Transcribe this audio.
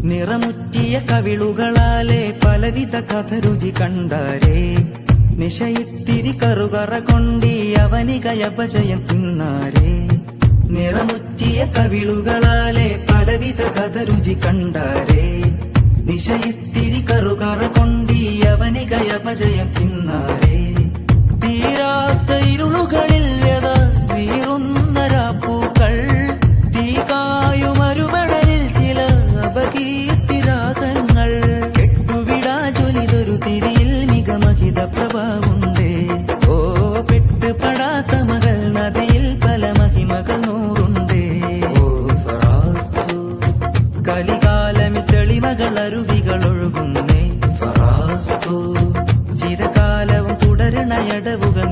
നിറമുറ്റിയ കവിളുകളാലെ പലവിധ കഥരുചി കണ്ടാരേ നിശയിത്തിരി കറുകറ കൊണ്ടീ അവനികയപജയം തിന്നാരേ നിറമുറ്റിയ കവിളുകളാലെ പലവിധ കഥരുചി കണ്ടാരേ നിശയിത്തിരി കറുകറ കൊണ്ടീ അവനികയപജയം തിന്നാരേ തീരാത്ത ഇരുളുകളിൽ വ്യത നീറുന്നരാപ്പൂക്കൾ തീകായുമരുമണലിൽ ചില അപകീർത്തിരാഗങ്ങൾ കെട്ടുവിടാ ജ്വലിതൊരു തിരിയിൽ മികമഹിത പ്രഭാവുണ്ടേ ഓ പെട്ടുപടാത്ത മകൾ നദിയിൽ പല മഹിമകൾ നൂറുണ്ടേ ഓ ഫറാസ്തു കലികാലമിൽ തെളിമകൾ അരുവികൾ ഒഴുകുന്നേ ഫറാസ്തു ചിരകാലവും തുടരണയടവുകൾ